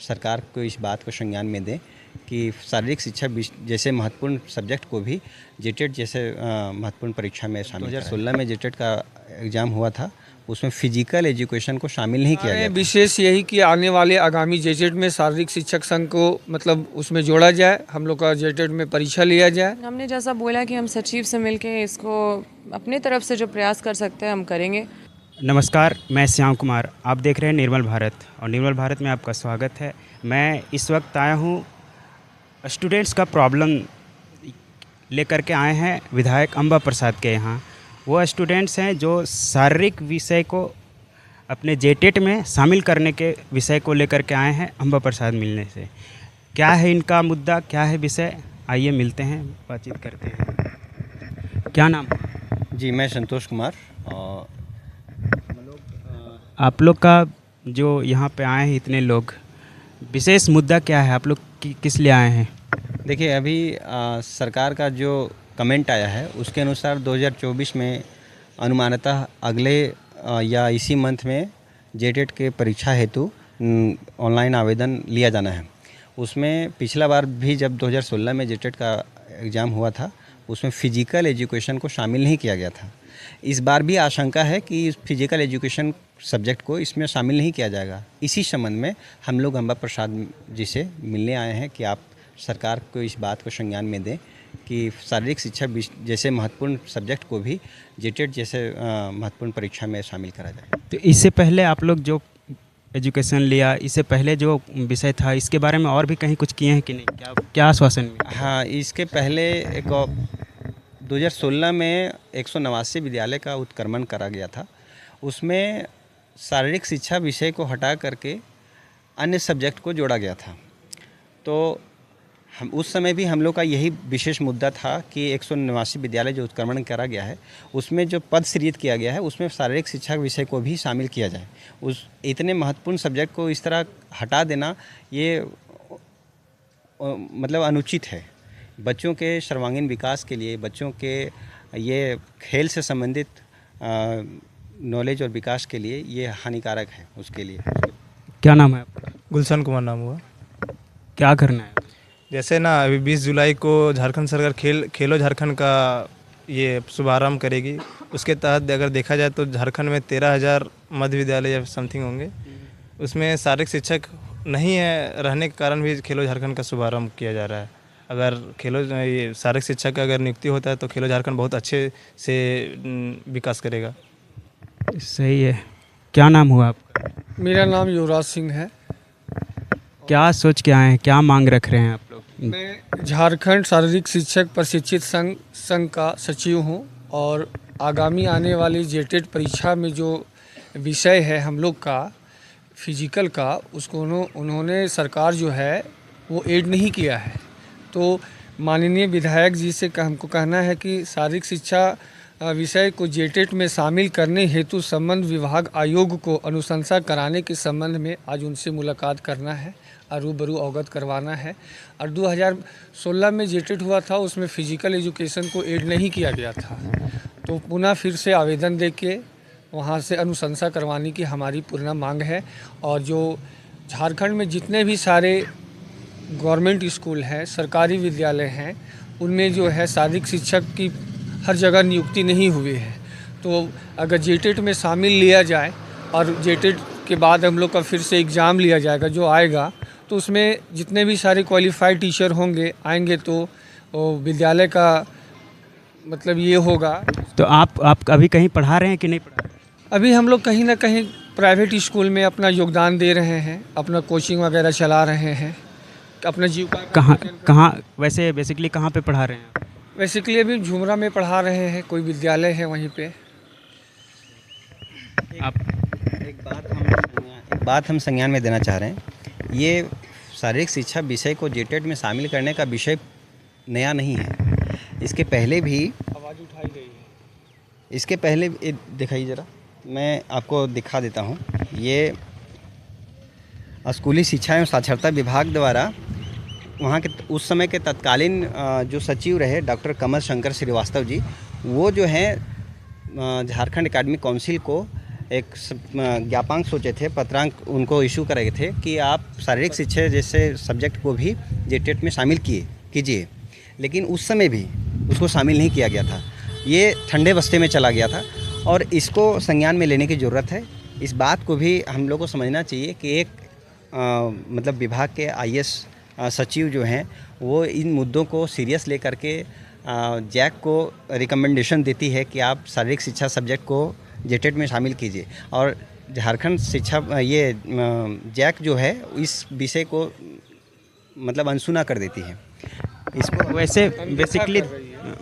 सरकार को इस बात को संज्ञान में दें कि शारीरिक शिक्षा जैसे महत्वपूर्ण सब्जेक्ट को भी जेटेट जैसे महत्वपूर्ण परीक्षा में शामिल 2016 में जेटेट का एग्ज़ाम हुआ था, उसमें फिजिकल एजुकेशन को शामिल नहीं किया गया। विशेष यही कि आने वाले आगामी जेटेट में शारीरिक शिक्षक संघ को मतलब उसमें जोड़ा जाए, हम लोग का जेटेट में परीक्षा लिया जाए। हमने जैसा बोला कि हम सचिव से मिलके इसको अपने तरफ से जो प्रयास कर सकते हैं हम करेंगे। नमस्कार, मैं श्याम कुमार, आप देख रहे हैं निर्मल भारत और निर्मल भारत में आपका स्वागत है। मैं इस वक्त आया हूँ स्टूडेंट्स का प्रॉब्लम लेकर के आए हैं विधायक अंबा प्रसाद के यहाँ। वो स्टूडेंट्स हैं जो शारीरिक विषय को अपने जेटेट में शामिल करने के विषय को लेकर के आए हैं अंबा प्रसाद मिलने से। क्या है इनका मुद्दा, क्या है विषय, आइए मिलते हैं, बातचीत करते हैं। क्या नाम? जी, मैं संतोष कुमार। आप लोग का जो यहाँ पे आए हैं इतने लोग, विशेष मुद्दा क्या है? आप लोग किस लिए आए हैं? देखिए, अभी सरकार का जो कमेंट आया है उसके अनुसार 2024 में अनुमानतः अगले या इसी मंथ में जेटेट के परीक्षा हेतु ऑनलाइन आवेदन लिया जाना है। उसमें पिछला बार भी जब 2016 में जेटेट का एग्ज़ाम हुआ था, उसमें फ़िज़िकल एजुकेशन को शामिल नहीं किया गया था। इस बार भी आशंका है कि फिजिकल एजुकेशन सब्जेक्ट को इसमें शामिल नहीं किया जाएगा। इसी संबंध में हम लोग अंबा प्रसाद जी से मिलने आए हैं कि आप सरकार को इस बात को संज्ञान में दें कि शारीरिक शिक्षा जैसे महत्वपूर्ण सब्जेक्ट को भी जेटेट जैसे महत्वपूर्ण परीक्षा में शामिल करा जाए। तो इससे पहले आप लोग जो एजुकेशन लिया, इससे पहले जो विषय था, इसके बारे में और भी कहीं कुछ किए हैं कि नहीं? क्या आश्वासन मिला? हाँ, इसके पहले 2016 में 189 विद्यालय का उत्क्रमण करा गया था। उसमें शारीरिक शिक्षा विषय को हटा करके अन्य सब्जेक्ट को जोड़ा गया था। तो हम उस समय भी हम लोग का यही विशेष मुद्दा था कि 189 विद्यालय जो उत्क्रमण करा गया है उसमें जो पद सृजित किया गया है उसमें शारीरिक शिक्षा विषय को भी शामिल किया जाए। उस इतने महत्वपूर्ण सब्जेक्ट को इस तरह हटा देना ये मतलब अनुचित है। बच्चों के सर्वांगीण विकास के लिए, बच्चों के ये खेल से संबंधित नॉलेज और विकास के लिए ये हानिकारक है उसके लिए। क्या नाम है आपका? गुलशन कुमार नाम हुआ। क्या करना है? जैसे ना अभी 20 जुलाई को झारखंड सरकार खेलो झारखंड का ये शुभारंभ करेगी। उसके तहत अगर देखा जाए तो झारखंड में 13,000 मध्य विद्यालय या समथिंग होंगे। उसमें शारीरिक शिक्षक नहीं है रहने के कारण भी खेलो झारखंड का शुभारंभ किया जा रहा है। अगर ये शारीरिक शिक्षक का अगर नियुक्ति होता है तो खेलो झारखंड बहुत अच्छे से विकास करेगा। सही है। क्या नाम हुआ आपका? मेरा नाम युवराज सिंह है। क्या सोच के आए हैं, क्या मांग रख रहे हैं आप लोग? मैं झारखंड शारीरिक शिक्षक प्रशिक्षित संघ का सचिव हूं और आगामी आने वाली जेटेट परीक्षा में जो विषय है हम लोग का फिजिकल का, उसको उन्होंने सरकार जो है वो ऐड नहीं किया है। तो माननीय विधायक जी से हमको कहना है कि शारीरिक शिक्षा विषय को जेटेट में शामिल करने हेतु संबंध विभाग आयोग को अनुशंसा कराने के संबंध में आज उनसे मुलाकात करना है और रूबरू अवगत करवाना है। और 2016 में जेटेट हुआ था, उसमें फिजिकल एजुकेशन को ऐड नहीं किया गया था। तो पुनः फिर से आवेदन देके वहाँ से अनुशंसा करवाने की हमारी पूर्ण मांग है। और जो झारखंड में जितने भी सारे गवर्नमेंट स्कूल हैं, सरकारी विद्यालय हैं, उनमें जो है शारीरिक शिक्षक की हर जगह नियुक्ति नहीं हुई है। तो अगर जेटेट में शामिल लिया जाए और जेटेट के बाद हम लोग का फिर से एग्ज़ाम लिया जाएगा जो आएगा, तो उसमें जितने भी सारे क्वालिफाइड टीचर होंगे आएंगे तो विद्यालय का मतलब ये होगा। तो आप अभी कहीं पढ़ा रहे हैं कि नहीं पढ़ा रहे? अभी हम लोग कहीं ना कहीं प्राइवेट स्कूल में अपना योगदान दे रहे हैं, अपना कोचिंग वगैरह चला रहे हैं, अपना जीविका। कहाँ वैसे बेसिकली कहाँ पे पढ़ा रहे हैं आप? बेसिकली अभी झुमरा में पढ़ा रहे हैं, कोई विद्यालय है वहीं पे। आप एक बात हम संज्ञान में देना चाह रहे हैं। ये शारीरिक शिक्षा विषय को जेटेट में शामिल करने का विषय नया नहीं है। इसके पहले भी आवाज़ उठाई गई है। इसके पहले दिखाइए ज़रा, मैं आपको दिखा देता हूँ। ये स्कूली शिक्षा एवं साक्षरता विभाग द्वारा वहाँ के उस समय के तत्कालीन जो सचिव रहे डॉक्टर कमल शंकर श्रीवास्तव जी, वो जो हैं झारखंड एकेडमिक काउंसिल को एक ज्ञापांक सोचे थे, पत्रांक उनको इशू कराए थे कि आप शारीरिक शिक्षा जैसे सब्जेक्ट को भी जेटेट में शामिल कीजिए, लेकिन उस समय भी उसको शामिल नहीं किया गया था। ये ठंडे बस्ते में चला गया था और इसको संज्ञान में लेने की ज़रूरत है। इस बात को भी हम लोग को समझना चाहिए कि एक मतलब विभाग के आईएएस सचिव जो हैं वो इन मुद्दों को सीरियस लेकर के जैक को रिकमेंडेशन देती है कि आप शारीरिक शिक्षा सब्जेक्ट को जेटेट में शामिल कीजिए, और झारखंड शिक्षा ये जैक जो है इस विषय को मतलब अनसुना कर देती है इसको। वैसे बेसिकली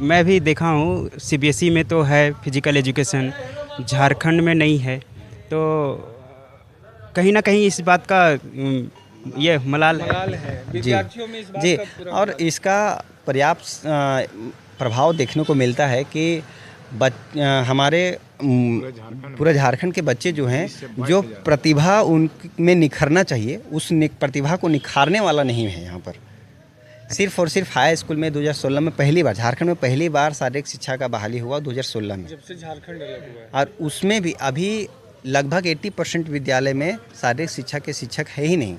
मैं भी देखा हूँ सीबीएसई में तो है फिजिकल एजुकेशन, झारखंड में नहीं है, तो कहीं ना कहीं इस बात का ये मलाल है विद्यार्थियों में इस बात जी। का पूरा और इसका पर्याप्त प्रभाव देखने को मिलता है कि हमारे पूरे झारखंड के बच्चे जो हैं, जो प्रतिभा उनमें निखरना चाहिए उस प्रतिभा को निखारने वाला नहीं है। यहाँ पर सिर्फ और सिर्फ हाई स्कूल में 2016 में पहली बार, झारखंड में पहली बार शारीरिक शिक्षा का बहाली हुआ 2016 में, जब से झारखंड अलग हुआ है। और उसमें भी अभी लगभग 80% विद्यालय में शारीरिक शिक्षा के शिक्षक है ही नहीं।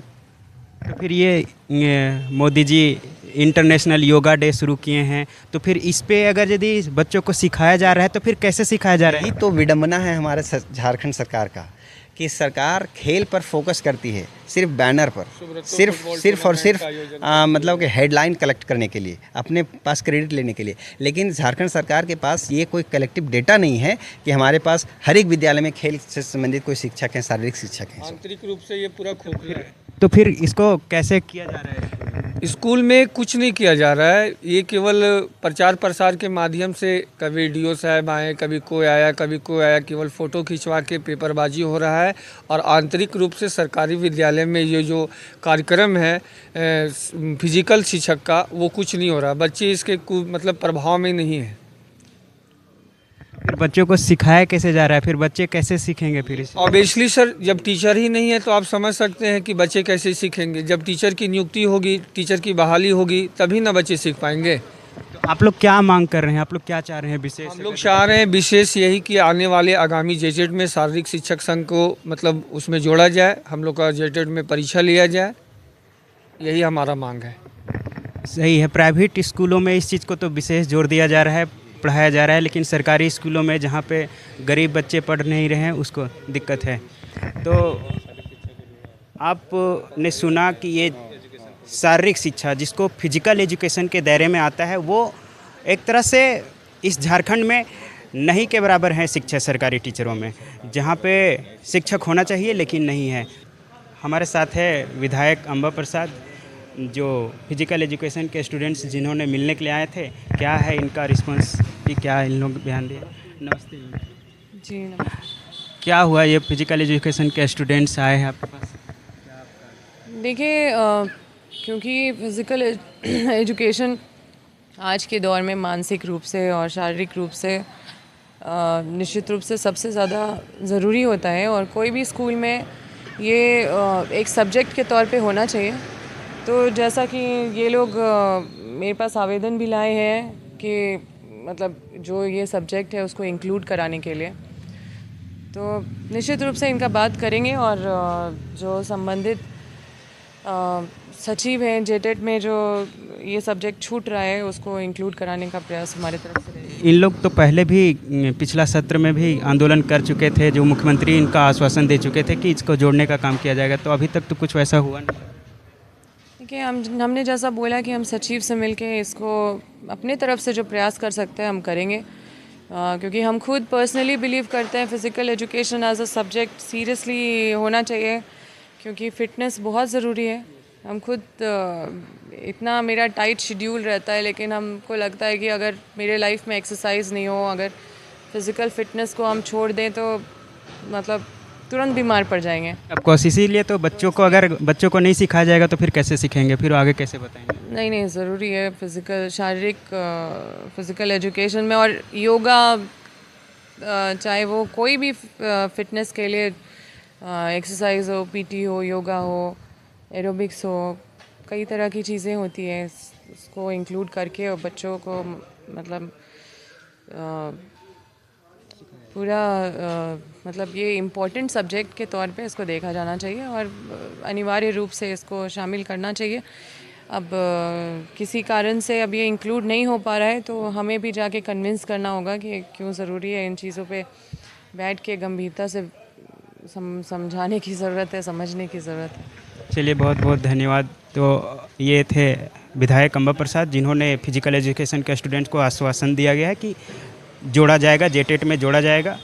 तो फिर ये Modi ji international yoga day शुरू किए हैं, तो फिर इस पे अगर यदि बच्चों को सिखाया जा रहा है तो फिर कैसे सिखाया जा रहा है? यही तो विडंबना है हमारे झारखंड सरकार का कि सरकार खेल पर फोकस करती है, सिर्फ बैनर पर, सिर्फ और सिर्फ मतलब कि हेडलाइन कलेक्ट करने के लिए, अपने पास क्रेडिट लेने के लिए। लेकिन झारखंड सरकार के पास ये कोई कलेक्टिव डेटा नहीं है कि हमारे पास हर एक विद्यालय में खेल से संबंधित कोई शिक्षक हैं, शारीरिक शिक्षक हैं। आंतरिक रूप से ये पूरा खोखला है। तो फिर इसको कैसे किया जा रहा है? स्कूल में कुछ नहीं किया जा रहा है, ये केवल प्रचार प्रसार के माध्यम से, कभी डीओ साहब आए, कभी कोई आया, कभी कोई आया, केवल फ़ोटो खिंचवा के पेपरबाजी हो रहा है। और आंतरिक रूप से सरकारी विद्यालय में ये जो कार्यक्रम है फिजिकल शिक्षक का, वो कुछ नहीं हो रहा। बच्चे इसके मतलब प्रभाव में नहीं है। फिर बच्चों को सिखाया कैसे जा रहा है? फिर बच्चे कैसे सीखेंगे फिर इसे? ऑब्वियसली सर, जब टीचर ही नहीं है तो आप समझ सकते हैं कि बच्चे कैसे सीखेंगे। जब टीचर की नियुक्ति होगी, टीचर की बहाली होगी, तभी ना बच्चे सीख पाएंगे। तो आप लोग क्या मांग कर रहे हैं? आप लोग क्या चाह रहे हैं विशेष? हम लोग चाह रहे हैं विशेष यही कि आने वाले आगामी जेटेट में शारीरिक शिक्षक संघ को मतलब उसमें जोड़ा जाए, हम लोग का जेटेट में परीक्षा लिया जाए, यही हमारा मांग है। सही है। प्राइवेट स्कूलों में इस चीज़ को तो विशेष जोर दिया जा रहा है, पढ़ाया जा रहा है, लेकिन सरकारी स्कूलों में जहाँ पे गरीब बच्चे पढ़ नहीं रहे हैं उसको दिक्कत है। तो आपने सुना कि ये शारीरिक शिक्षा जिसको फिजिकल एजुकेशन के दायरे में आता है, वो एक तरह से इस झारखंड में नहीं के बराबर है शिक्षा सरकारी टीचरों में, जहाँ पे शिक्षक होना चाहिए लेकिन नहीं है। हमारे साथ है विधायक अंबा प्रसाद, जो फिजिकल एजुकेशन के स्टूडेंट्स जिन्होंने मिलने के लिए आए थे। क्या है इनका रिस्पांस कि क्या इन लोग बयान दिए? नमस्ते जी। क्या हुआ, ये फिजिकल एजुकेशन के स्टूडेंट्स आए हैं आपके पास? देखिए, क्योंकि फिज़िकल एजुकेशन आज के दौर में मानसिक रूप से और शारीरिक रूप से निश्चित रूप से सबसे ज़्यादा ज़रूरी होता है, और कोई भी स्कूल में ये एक सब्जेक्ट के तौर पे होना चाहिए। तो जैसा कि ये लोग मेरे पास आवेदन भी लाए हैं कि मतलब जो ये सब्जेक्ट है उसको इंक्लूड कराने के लिए, तो निश्चित रूप से इनका बात करेंगे, और जो संबंधित सचिव हैं जेटेट में जो ये सब्जेक्ट छूट रहा है उसको इंक्लूड कराने का प्रयास हमारी तरफ से रहेगा। इन लोग तो पहले भी पिछला सत्र में भी आंदोलन कर चुके थे, जो मुख्यमंत्री इनका आश्वासन दे चुके थे कि इसको जोड़ने का काम किया जाएगा, तो अभी तक तो कुछ वैसा हुआ नहीं। देखिए, हमने जैसा बोला कि हम सचिव से मिलके इसको अपने तरफ से जो प्रयास कर सकते हैं हम करेंगे, क्योंकि हम खुद पर्सनली बिलीव करते हैं physical education as a subject seriously होना चाहिए, क्योंकि फ़िटनेस बहुत ज़रूरी है। हम खुद इतना मेरा टाइट शेड्यूल रहता है, लेकिन हमको लगता है कि अगर मेरे लाइफ में एक्सरसाइज नहीं हो, अगर फ़िज़िकल फ़िटनेस को हम छोड़ दें तो मतलब तुरंत बीमार पड़ जाएंगे। अब कोशिश इसीलिए तो बच्चों को, अगर बच्चों को नहीं सिखाया जाएगा तो फिर कैसे सीखेंगे, फिर आगे कैसे बताएंगे? नहीं, ज़रूरी है शारीरिक फ़िज़िकल एजुकेशन में, और योगा चाहे वो कोई भी फ़िटनेस के लिए एक्सरसाइज हो, पीटी हो, योगा हो, एरोबिक्स हो, कई तरह की चीज़ें होती हैं, उसको इंक्लूड करके और बच्चों को मतलब पूरा मतलब ये इम्पोर्टेंट सब्जेक्ट के तौर पे इसको देखा जाना चाहिए और अनिवार्य रूप से इसको शामिल करना चाहिए। अब किसी कारण से अब ये इंक्लूड नहीं हो पा रहा है तो हमें भी जाके कन्विंस करना होगा कि क्यों ज़रूरी है, इन चीज़ों पे बैठ के गंभीरता से समझाने की ज़रूरत है, समझने की ज़रूरत है। चलिए, बहुत बहुत धन्यवाद। तो ये थे विधायक अंबा प्रसाद, जिन्होंने फिजिकल एजुकेशन के स्टूडेंट्स को आश्वासन दिया गया है कि जोड़ा जाएगा, जेटेट में जोड़ा जाएगा।